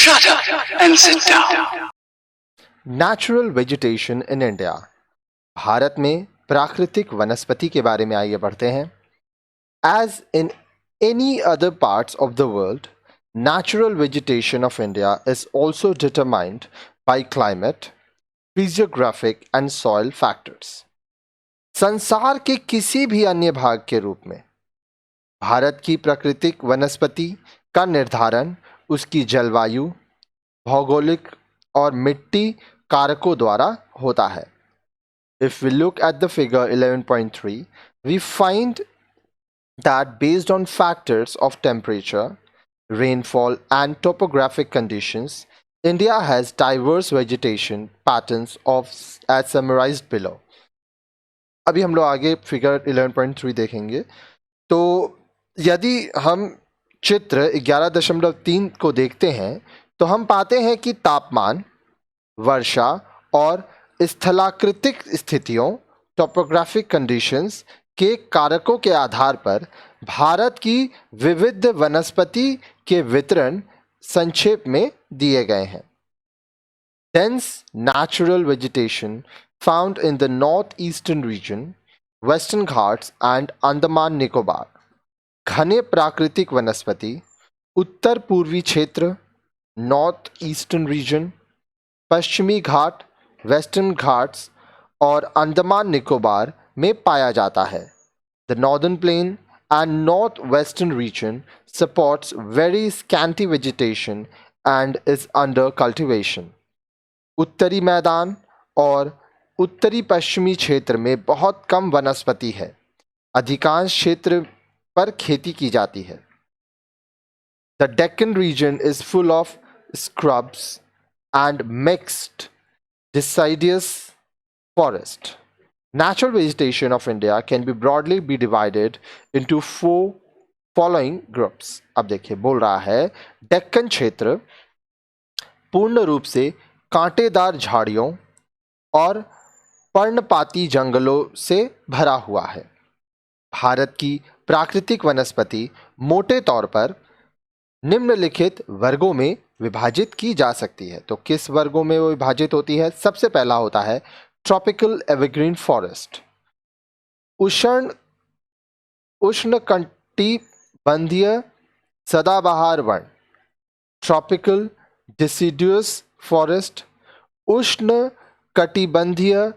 Shut up and sit down. Natural vegetation in India. Bharat में प्राकृतिक वनस्पति के बारे में आइए बढ़ते हैं। As in any other parts of the world, natural vegetation of India is also determined by climate, physiographic and soil factors. संसार के किसी भी अन्य भाग के रूप में भारत की प्राकृतिक वनस्पति का निर्धारण उसकी जलवायु, भौगोलिक और मिट्टी कारकों द्वारा होता है। If we look at the figure 11.3, we find that based on factors of temperature, rainfall and topographic conditions, India has diverse vegetation patterns as summarized below. अभी हम लोग आगे फिगर 11.3 देखेंगे। तो यदि हम चित्र 11.3 को देखते हैं तो हम पाते हैं कि तापमान, वर्षा और स्थलाकृतिक स्थितियों, टोपोग्राफिक कंडीशंस के कारकों के आधार पर भारत की विविध वनस्पति के वितरण संक्षेप में दिए गए हैं। Dense natural vegetation found in the northeastern region, Western Ghats and Andaman Nicobar. घने प्राकृतिक वनस्पति उत्तर पूर्वी क्षेत्र, नॉर्थ ईस्टर्न रीजन, पश्चिमी घाट, वेस्टर्न घाट्स और अंडमान निकोबार में पाया जाता है। The northern plain and north western region supports very scanty vegetation and is under cultivation. उत्तरी मैदान और उत्तरी पश्चिमी क्षेत्र में बहुत कम वनस्पति है। अधिकांश क्षेत्र पर खेती की जाती है। The Deccan region is full of scrubs and mixed deciduous forest. Natural vegetation of India can be broadly be divided into four following groups. अब देखिए बोल रहा है डेक्कन क्षेत्र पूर्ण रूप से कांटेदार झाड़ियों और पर्णपाती जंगलों से भरा हुआ है। भारत की प्राकृतिक वनस्पति मोटे तौर पर निम्नलिखित वर्गों में विभाजित की जा सकती है। तो किस वर्गों में वो विभाजित होती है? सबसे पहला होता है ट्रॉपिकल एवरग्रीन फॉरेस्ट, उष्णकटिबंधीय सदाबहार वन, ट्रॉपिकल डिसिडुअस फॉरेस्ट, उष्ण कटिबंधीय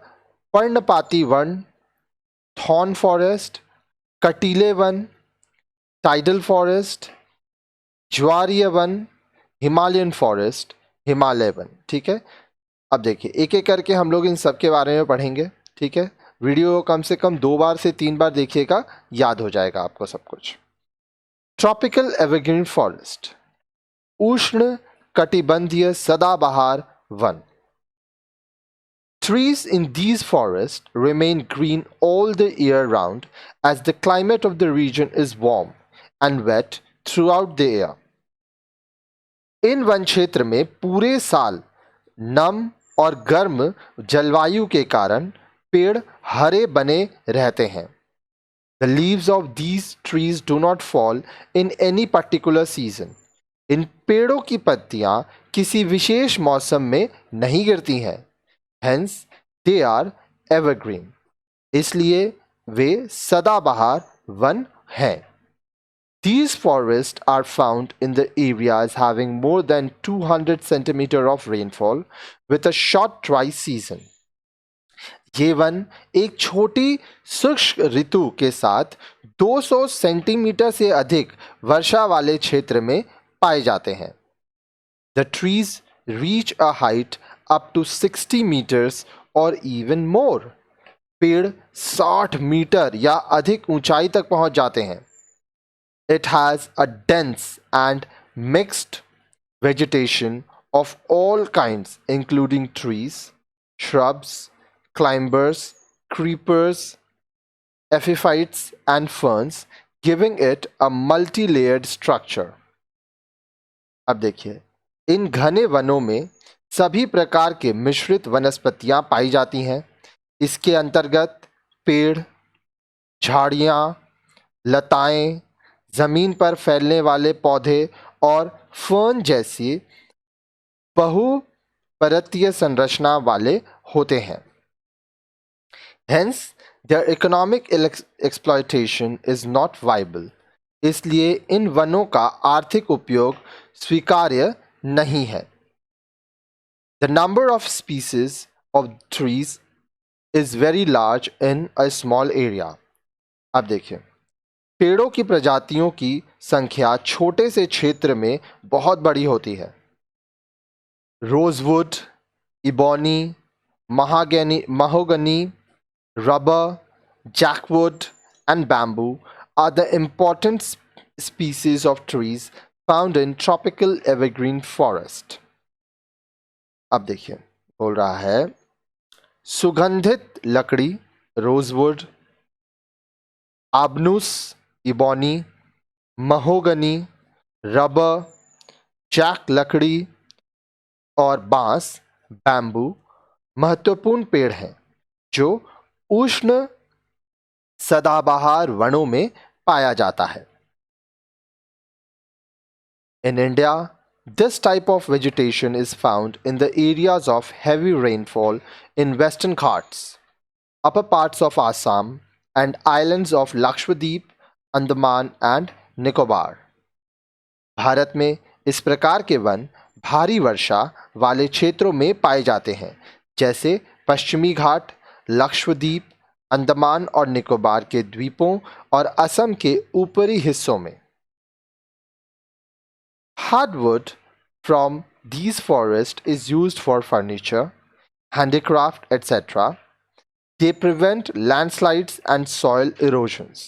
पर्णपाती वन, थॉर्न फॉरेस्ट, कटीले वन, टाइडल फॉरेस्ट, ज्वारीय one, Himalayan forest, Himalaya one. ठीक है, अब देखिए एक एक करके हम लोग इन सब के बारे में पढ़ेंगे। ठीक है, वीडियो कम से कम 2 बार से 3 बार देखिएगा, याद हो जाएगा आपको सब कुछ। ट्रॉपिकल एवरग्रीन फॉरेस्ट, उष्ण कटिबंधीय सदाबहार one. Trees in these forests remain green all the year round as the climate of the region is warm and wet throughout the year. In one क्षेत्र में पूरे साल नम और गर्म जलवायु के कारण पेड़ हरे बने रहते हैं। The leaves of these trees do not fall in any particular season. इन पेड़ों की पत्तियां किसी विशेष मौसम में नहीं गिरती हैं। Hence, they are evergreen. इसलिए वे सदाबहार वन हैं। These forests are found in the areas having more than 200 centimeter of rainfall with a short dry season. ये वन एक छोटी शुष्क ऋतु के साथ 200 सेंटीमीटर से अधिक वर्षा वाले क्षेत्र में पाए जाते हैं। The trees reach a height up to 60 meters or even more. पेड़ 60 मीटर या अधिक ऊंचाई तक पहुंच जाते हैं। It has a dense and mixed vegetation of all kinds, including trees, shrubs, climbers, creepers, epiphytes, and ferns, giving it a multi-layered structure. अब देखिए, इन घने वनों में सभी प्रकार के मिश्रित वनस्पतियां पाई जाती हैं। इसके अंतर्गत पेड़, झाड़ियाँ, लताएं, जमीन पर फैलने वाले पौधे और फर्न जैसी बहुपरतीय संरचना वाले होते हैं। Hence, their economic exploitation is not viable. इसलिए इन वनों का आर्थिक उपयोग स्वीकार्य नहीं है। The number of species of trees is very large in a small area. अब देखिए, पेड़ों की प्रजातियों की संख्या छोटे से क्षेत्र में बहुत बड़ी होती है। Rosewood, ebony, mahogany, rubber, jackwood, and bamboo are the important species of trees found in tropical evergreen forest. अब देखिए, बोल रहा है सुगंधित लकड़ी रोजवुड, आबनूस, इबोनी, महोगनी, रबर, जैक लकड़ी और बांस बैम्बू महत्वपूर्ण पेड़ हैं जो उष्ण सदाबहार वनों में पाया जाता है। In India, this type of vegetation is found in the areas of heavy rainfall in Western Ghats, upper parts of Assam, and islands of Lakshadweep, Andaman and Nicobar. Bharat में इस प्रकार के वन भारी वर्षा वाले क्षेत्रों में पाए जाते हैं, जैसे पश्चिमी घाट, लक्षद्वीप, अंडमान और निकोबार के द्वीपों और असम के ऊपरी हिस्सों में। Hardwood from these forests is used for furniture, handicraft, etc. They prevent landslides and soil erosions.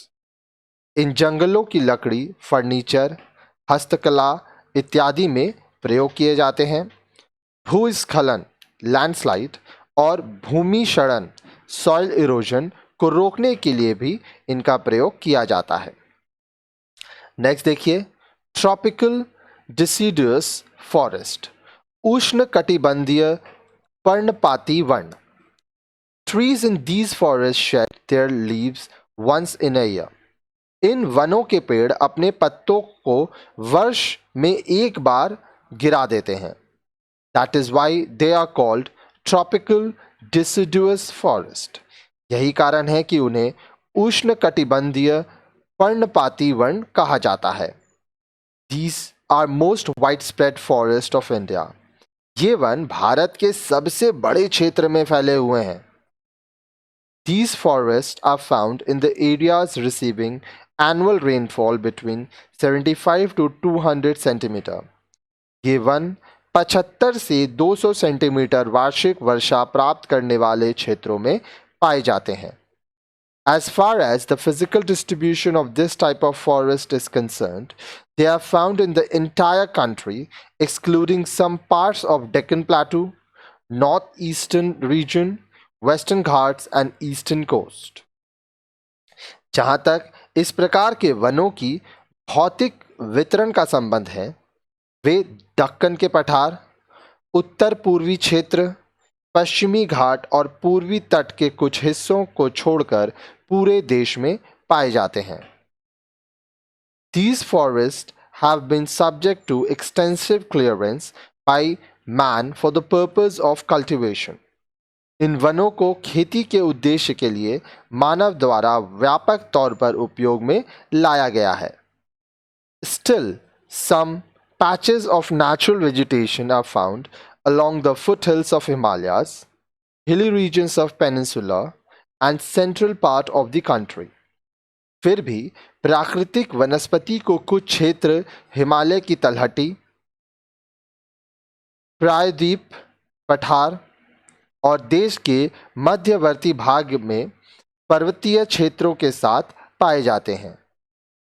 इन जंगलों की लकड़ी फर्नीचर, हस्तकला इत्यादि में प्रयोग किए जाते हैं। भूस्खलन, लैंडस्लाइड और भूमि क्षरण, सॉइल इरोजन को रोकने के लिए भी इनका प्रयोग किया जाता है। नेक्स्ट देखिए, ट्रॉपिकल डिसिडुअस फॉरेस्ट, उष्ण कटिबंधीय पर्णपाती one. Trees in these forests shed their leaves once in a year. इन वनों के पेड़ अपने पत्तों को वर्ष में एक बार गिरा देते हैं। That is why they are called tropical deciduous forest. यही कारण है कि उन्हें उष्ण कटिबंधीय पर्णपाती वन कहा जाता है। These are most widespread forest of India. ये वन भारत के सबसे बड़े क्षेत्र में फैले हुए हैं। These forests are found in the areas receiving annual rainfall between 75 to 200 centimeter. ये वन 75 से 200 सेंटीमीटर वार्षिक वर्षा प्राप्त करने वाले क्षेत्रों में पाए जाते हैं। As far as the physical distribution of this type of forest is concerned, they are found in the entire country, excluding some parts of Deccan Plateau, northeastern region, Western Ghats and eastern coast. जहाँ तक इस प्रकार के वनों की भौतिक वितरण का संबंध है, वे दक्कन के पठार, उत्तर पूर्वी क्षेत्र, पश्चिमी घाट और पूर्वी तट के कुछ हिस्सों को छोड़कर पूरे देश में पाए जाते हैं। These forests have been subject to extensive clearance by man for the purpose of cultivation. इन वनों को खेती के उद्देश्य के लिए मानव द्वारा व्यापक तौर पर उपयोग में लाया गया है। Still, some patches of natural vegetation are found along the foothills of Himalayas, hilly regions of Peninsula and central part of the country. फिर भी प्राकृतिक वनस्पति को कुछ क्षेत्र हिमालय की तलहटी, प्रायद्वीप पठार और देश के मध्यवर्ती भाग में पर्वतीय क्षेत्रों के साथ पाए जाते हैं।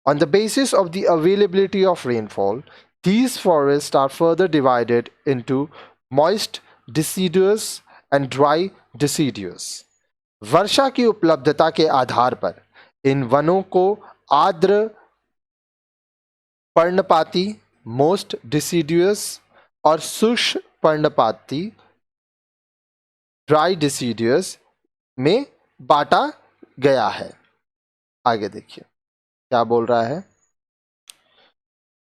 On the basis of the availability of rainfall, these forests are further divided into moist deciduous and dry deciduous. वर्षा की उपलब्धता के आधार पर इन वनों को आर्द्र पर्णपाती मोस्ट डिसिडुअस और शुष्क पर्णपाती ड्राई डिसिडुअस में बांटा गया है। आगे देखिए क्या बोल रहा है।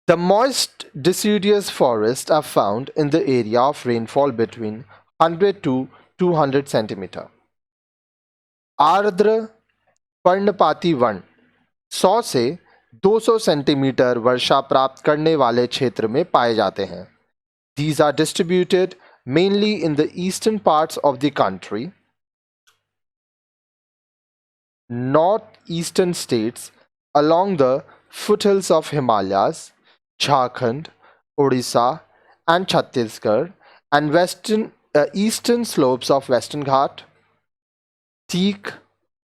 The moist deciduous forests are found in the area of rainfall between 100 to 200 centimeter. आर्द्र पर्णपाती वन 100 से 200 सेंटीमीटर वर्षा प्राप्त करने वाले क्षेत्र में पाए जाते हैं. These are distributed mainly in the eastern parts of the country, northeastern states, along the foothills of Himalayas, Jharkhand, Odisha, and Chhattisgarh, and eastern slopes of Western Ghat. Teak,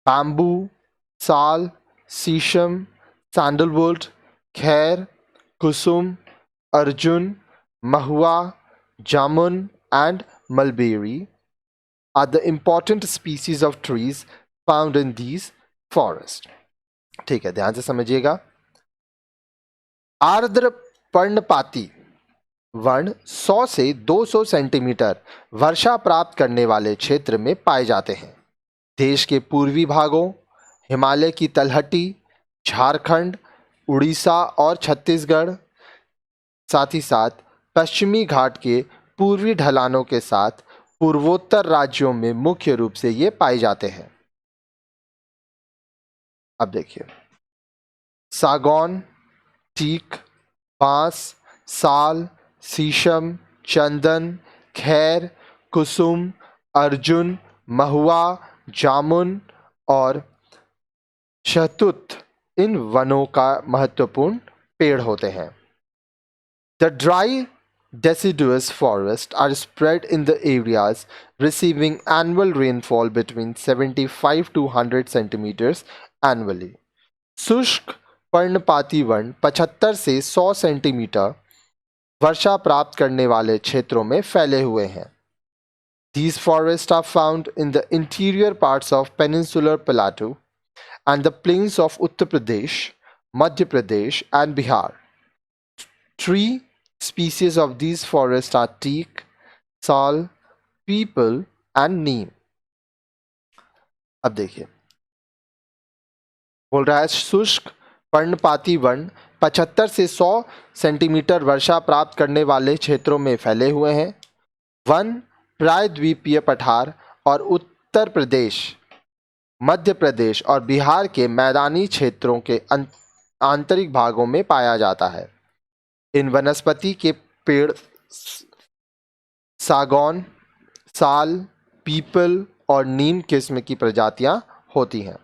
bamboo, sal, sesam, sandalwood, khair, kusum, arjun, mahua, jamun, and mulberry are the important species of trees found in these forests. ठीक है, ध्यान से समझिएगा. आर्द्र पर्णपाती one 100 से 200 centimetre वर्षा प्राप्त करने वाले क्षेत्र में पाए जाते हैं. देश के पूर्वी भागों, हिमालय की तलहटी, झारखंड, उड़ीसा और छत्तीसगढ़, साथ ही साथ पश्चिमी घाट के पूर्वी ढलानों के साथ पूर्वोत्तर राज्यों में मुख्य रूप से ये पाए जाते हैं. अब देखिए, सागौन, टीक, बांस, साल, शीशम, चंदन, खैर, कुसुम, अर्जुन, महुआ, जामुन और शहतूत इन वनों का महत्वपूर्ण पेड़ होते हैं. The dry deciduous forests are spread in the areas receiving annual rainfall between 75 to 100 centimeters annually. शुष्क पर्णपाती वन 75 से 100 सेंटीमीटर वर्षा प्राप्त करने वाले क्षेत्रों में फैले हुए हैं. These forests are found in the interior parts of peninsular Plateau and the plains of Uttar Pradesh, Madhya Pradesh, and Bihar. Three species of these forests are teak, sal, peepal, and neem. अब देखिए, बोल रहा है शुष्क पर्णपाती one 75 से 100 centimetre वर्षा प्राप्त करने वाले क्षेत्रों में फैले हुए हैं. वन प्रायद्वीपीय पठार और उत्तर प्रदेश, मध्य प्रदेश और बिहार के मैदानी क्षेत्रों के आंतरिक भागों में पाया जाता है. इन वनस्पति के पेड़ सागौन, साल, पीपल और नीम किस्म की प्रजातियां होती हैं.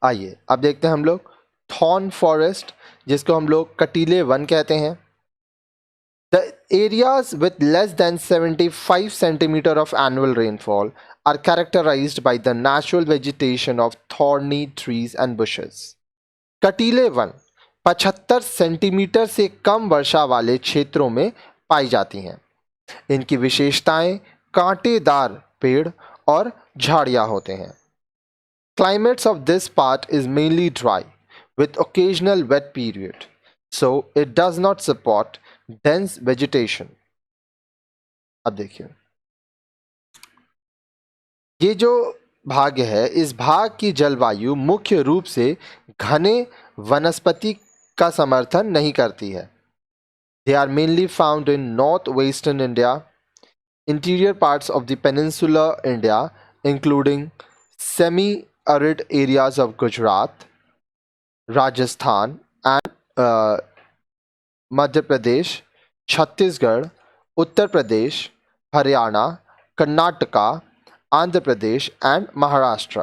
आइए अब देखते हैं हम लोग थॉर्न फॉरेस्ट, जिसको हम लोग कटीले वन कहते हैं. The areas with less than 75 centimeter of annual rainfall are characterized by the natural vegetation of thorny trees and bushes. कटीले वन 75 सेंटीमीटर से कम वर्षा वाले क्षेत्रों में पाई जाती हैं. इनकी विशेषताएं कांटेदार पेड़ और झाड़ियां होते हैं. Climates of this part is mainly dry with occasional wet period, so it does not support dense vegetation. अब देखिए, ये जो भाग है, इस भाग की जलवायु मुख्य रूप से घने वनस्पति का समर्थन नहीं करती है. They are mainly found in northwestern India, interior parts of the peninsular India, including semi-arid areas of Gujarat, Rajasthan, and Madhya Pradesh, Chhattisgarh, Uttar Pradesh, Haryana, Karnataka, Andhra Pradesh and Maharashtra.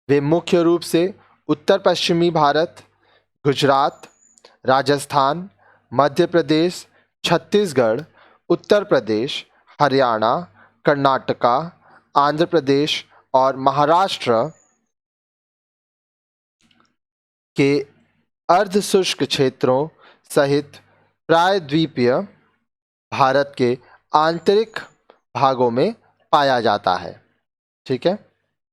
वे मुख्य रूप से उत्तर पश्चिमी भारत, गुजरात, राजस्थान, मध्य प्रदेश, छत्तीसगढ़, उत्तर प्रदेश, हरियाणा, कर्नाटका, आंध्र प्रदेश और महाराष्ट्र के अर्धशुष्क क्षेत्रों सहित प्रायद्वीपीय भारत के आंतरिक भागों में पाया जाता है. ठीक है.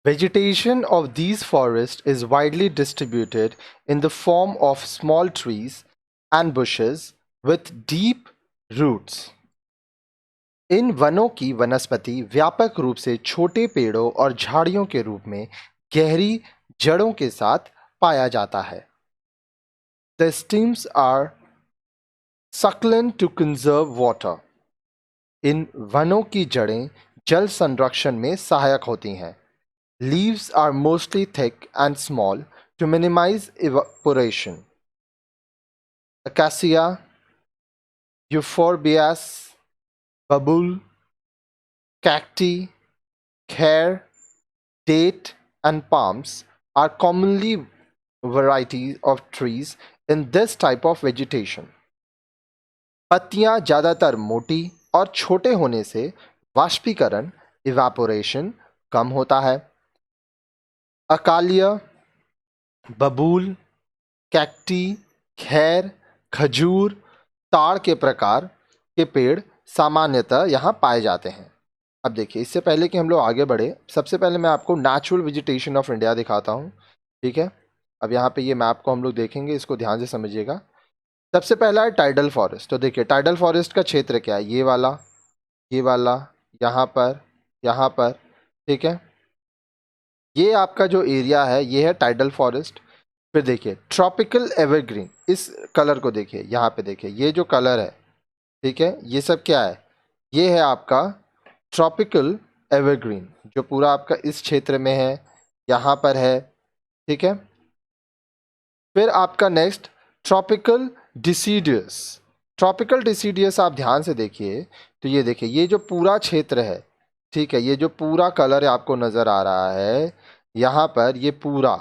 Vegetation of these forests is widely distributed in the form of small trees and bushes with deep roots. इन वनों की वनस्पति व्यापक रूप से छोटे पेड़ों और झाड़ियों के रूप में गहरी जड़ों के साथ पाया जाता है. The stems are succulent to conserve water. इन वनों की जड़ें जल संरक्षण में सहायक होती हैं. Leaves are mostly thick and small to minimize evaporation. Acacia, euphorbias, babul, cacti, khair, date, and palms are commonly varieties of trees in this type of vegetation. पत्तियां ज़्यादातर मोटी और छोटे होने से वाष्पीकरण इवापोरेशन कम होता है. अकालिया, बबूल, कैक्टी, खैर, खजूर, ताड़ के प्रकार के पेड़ सामान्यतः यहाँ पाए जाते हैं. अब देखिए, इससे पहले कि हम लोग आगे बढ़े, सबसे पहले मैं आपको नेचुरल वेजिटेशन ऑफ इंडिया दिखाता हूँ. ठीक है, अब यहाँ पे ये मैप को हम लोग देखेंगे, इसको ध्यान से समझिएगा. सबसे पहला है टाइडल फॉरेस्ट. तो देखिए, टाइडल फॉरेस्ट का क्षेत्र क्या है? ये वाला, यहाँ पर. ठीक है, ये आपका जो एरिया है ये है टाइडल फॉरेस्ट. फिर देखिए ट्रॉपिकल एवरग्रीन, इस कलर को देखिए, यहाँ पे देखिए, ये जो कलर है, ठीक है, ये सब क्या है? ये है आपका ट्रॉपिकल एवरग्रीन, जो पूरा आपका इस क्षेत्र में है, यहाँ पर है. ठीक है, फिर आपका next tropical deciduous. Tropical deciduous आप ध्यान से देखिए, तो ये देखिए, ये जो पूरा क्षेत्र है, ठीक है, ये जो पूरा कलर आपको नज़र आ रहा है यहाँ पर, ये पूरा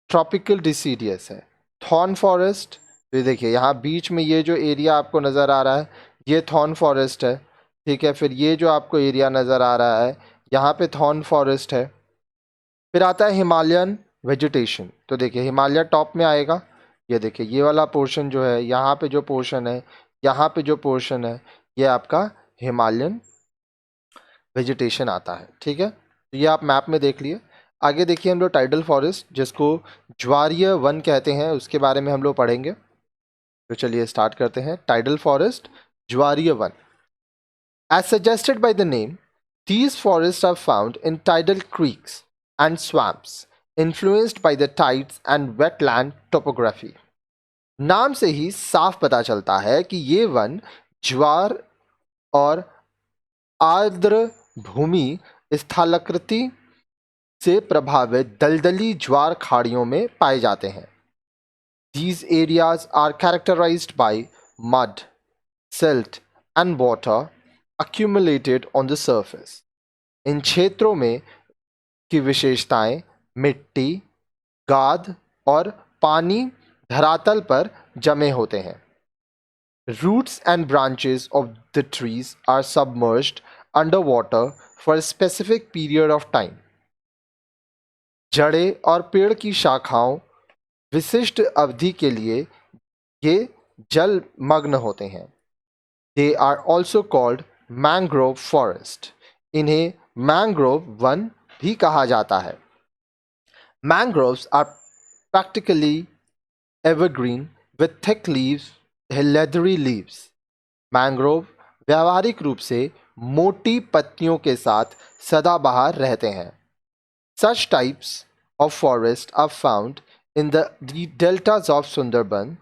ट्रॉपिकल डिसीडियस है. थॉर्न फॉरेस्ट, तो देखिए यहाँ बीच में ये जो एरिया आपको नज़र आ रहा है, ये थॉर्न फॉरेस्ट है. ठीक है, फिर ये जो आपको एरिया नज़र आ रहा है, यहाँ पे थॉर्न फॉरेस्ट है. फिर आता है हिमालयन वेजिटेशन. तो देखिए हिमालय टॉप में आएगा. ये देखिए, ये वाला पोर्शन जो है, यहाँ पे जो पोर्शन है, यहाँ पे जो पोर्शन है, ये आपका हिमालयन वेजिटेशन आता है. ठीक है, तो ये आप मैप में देख लिए. आगे देखिए हम लोग टाइडल फॉरेस्ट, जिसको ज्वारीय वन कहते हैं, उसके बारे में हम लोग पढ़ेंगे. तो चलिए स्टार्ट करते हैं. टाइडल फॉरेस्ट, ज्वारीय वन. As suggested by the name, these forests are found in tidal creeks and swamps influenced by the tides and wetland topography. नाम से ही साफ पता चलता है कि ये वन ज्वार और आर्द्र भूमि स्थलाकृति से प्रभावित दलदली ज्वार खाड़ियों में पाए जाते हैं. These areas are characterized by mud, silt and water accumulated on the surface. इन क्षेत्रों में की विशेषताएं मिट्टी, गाद और पानी धरातल पर जमे होते हैं. Roots and branches of the trees are submerged underwater for a specific period of time. जड़ें और पेड़ की शाखाओं विशिष्ट अवधि के लिए ये जलमग्न होते हैं. They are also called mangrove forest. इन्हें मैंग्रोव वन भी कहा जाता है. Mangroves are practically evergreen with thick leaves, leathery leaves. Mangrove व्यावहारिक रूप से मोटी पत्तियों के साथ सदाबहार रहते हैं. Such types of forest are found in the deltas of Sundarban,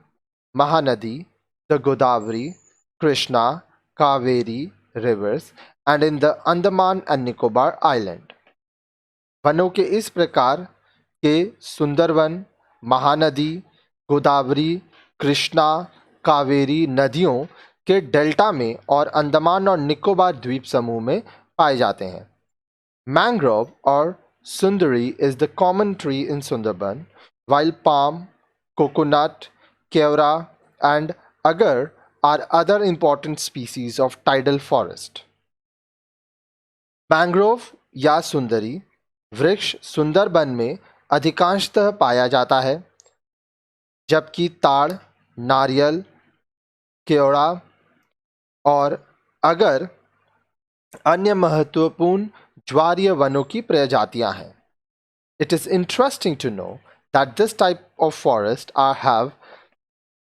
Mahanadi, the Godavari, Krishna, Kaveri rivers and in the Andaman and Nicobar Island. वनों के इस प्रकार के सुंदरवन, महानदी, गोदावरी, कृष्णा, कावेरी नदियों के डेल्टा में और अंडमान और निकोबार द्वीप समूह में पाए जाते हैं. मैंग्रोव और सुंदरी is the common tree in Sundarban, while palm, coconut, kewra and agar are other important species of tidal forest. Mangrove या सुंदरी वृक्ष सुंदरबन में अधिकांशतः पाया जाता है, जबकि ताड़, नारियल, केवड़ा और अगर अन्य महत्वपूर्ण ज्वारीय वनों की प्रजातियां हैं. It is interesting to know that this type of forest have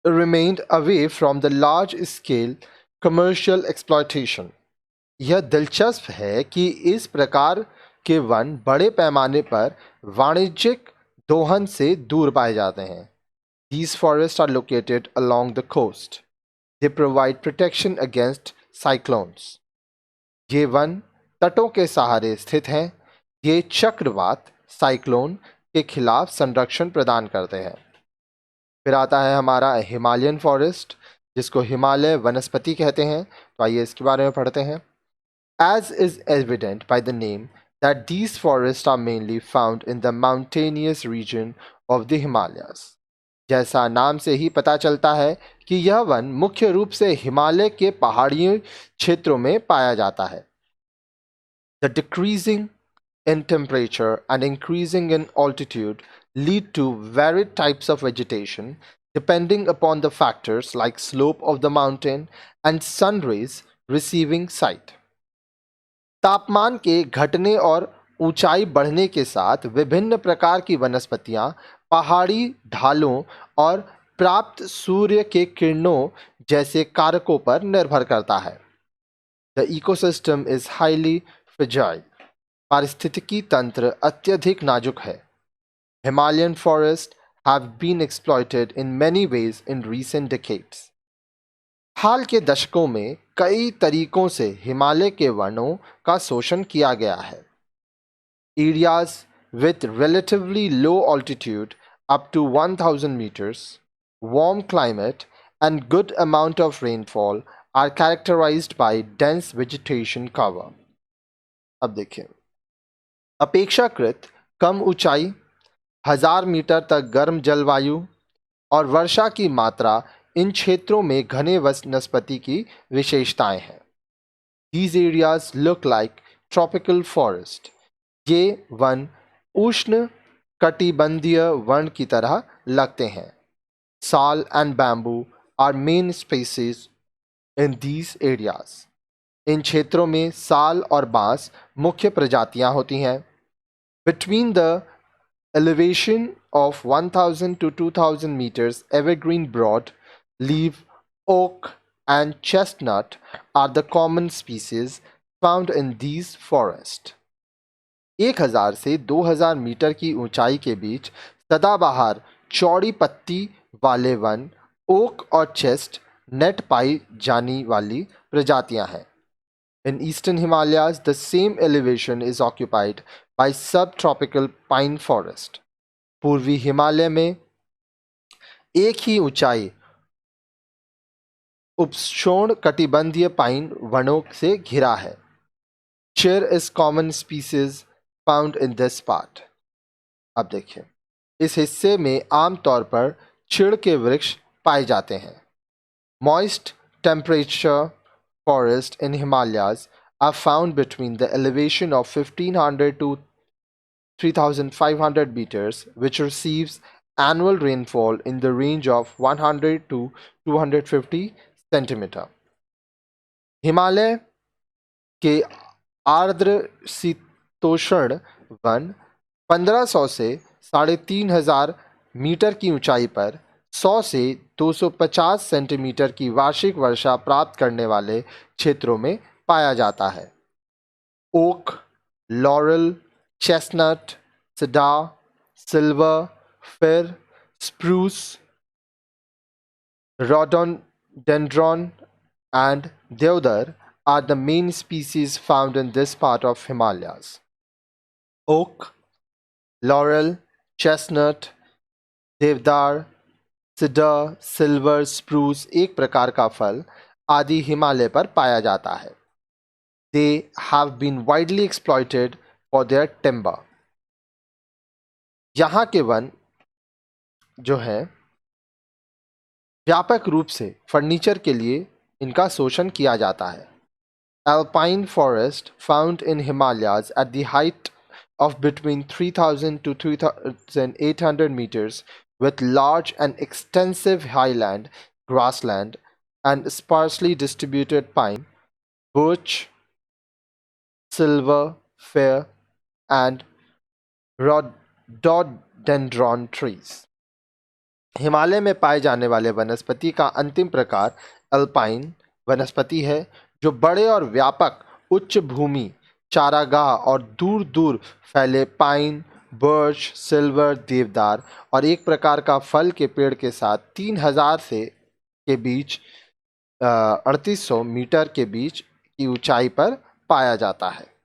remained away from the large scale commercial exploitation. यह दिलचस्प है कि इस प्रकार के वन बड़े पैमाने पर वाणिज्यिक दोहन से दूर पाए जाते हैं. These forests are located along the coast. They provide protection against cyclones. ये वन तटों के सहारे स्थित हैं। ये चक्रवात साइक्लोन के खिलाफ संरक्षण प्रदान करते हैं। फिर आता है हमारा हिमालयन फॉरेस्ट, जिसको हिमालय वनस्पति कहते हैं। तो आइए इसके बारे में पढ़ते हैं। As is evident by the name that these forests are mainly found in the mountainous region of the Himalayas. जैसा नाम से ही पता चलता है कि यह वन मुख्य रूप से हिमालय के पहाड़ी क्षेत्रों में पाया जाता है। The decreasing in temperature and increasing in altitude lead to varied types of vegetation depending upon the factors like slope of the mountain and sun rays receiving site. तापमान के घटने और ऊंचाई बढ़ने के साथ विभिन्न प्रकार की वनस्पतियां पहाड़ी ढालों और प्राप्त सूर्य के किरणों जैसे कारकों पर निर्भर करता है। The ecosystem is highly fragile. पारिस्थितिकी तंत्र अत्यधिक नाजुक है। Himalayan forest have been exploited in many ways in recent decades. हाल के दशकों में कई तरीकों से हिमालय के वनों का शोषण किया गया है। Areas with relatively low altitude up to 1000 meters, warm climate and good amount of rainfall are characterized by dense vegetation cover. अब देखिए, अपेक्षाकृत कम ऊंचाई, 1000 मीटर तक गर्म जलवायु और वर्षा की मात्रा इन क्षेत्रों में घने वनस्पति की विशेषताएं हैं। These areas look like tropical forest. ये वन उष्ण कटिबंधीय वन की तरह लगते हैं। Sal and bamboo are main species in these areas. इन क्षेत्रों में साल और बांस मुख्य प्रजातियां होती हैं। Between the elevation of 1000 to 2000 meters, evergreen broad leaf, oak and chestnut are the common species found in these forests. 1000 से 2000 मीटर की ऊंचाई के बीच सदाबहार चौड़ी पत्ती वाले वन, ओक और चेस्ट नेट पाई जाने वाली प्रजातियां हैं। In eastern Himalayas, the same elevation is occupied by subtropical pine forest. पूर्वी हिमालय में एक ही ऊंचाई उपशोण कटिबंधीय पाइन वनों से घिरा है। Chir is common species found in this part. अब देखिए, इस हिस्से में आमतौर पर चिड़ के वृक्ष पाए जाते हैं। Moist temperature forests in Himalayas are found between the elevation of 1500 to 3500 meters, which receives annual rainfall in the range of 100 to 250 centimeter. Himalaya के आर्द्र शीतोष्ण वन 1500 से 3500 मीटर की ऊंचाई पर 100 से 250 सेंटीमीटर की वार्षिक वर्षा प्राप्त करने वाले क्षेत्रों में पाया जाता है। Oak, laurel, chestnut, cedar, silver, fir, spruce, rhododendron and deodar are the main species found in this part of Himalayas. Oak, laurel, chestnut, देवदार, cedar, silver, spruce एक प्रकार का फल आदि हिमालय पर पाया जाता है। They have been widely exploited for their timber. यहाँ के वन जो है व्यापक रूप से फर्नीचर के लिए इनका शोषण किया जाता है। Alpine forest found in Himalayas at the height of between 3000 to 3800 meters with large and extensive highland, grassland and sparsely distributed pine, birch, silver, fir and rhododendron trees. Himalaya में पाए जाने वाले वनस्पति का अंतिम प्रकार अल्पाइन वनस्पति है, जो बड़े और व्यापक उच्च भूमि चारागाह और दूर दूर फैले पाइन, बर्च, सिल्वर, देवदार और एक प्रकार का फल के पेड़ के साथ 3000 से के बीच 3800 मीटर के बीच की ऊंचाई पर पाया जाता है।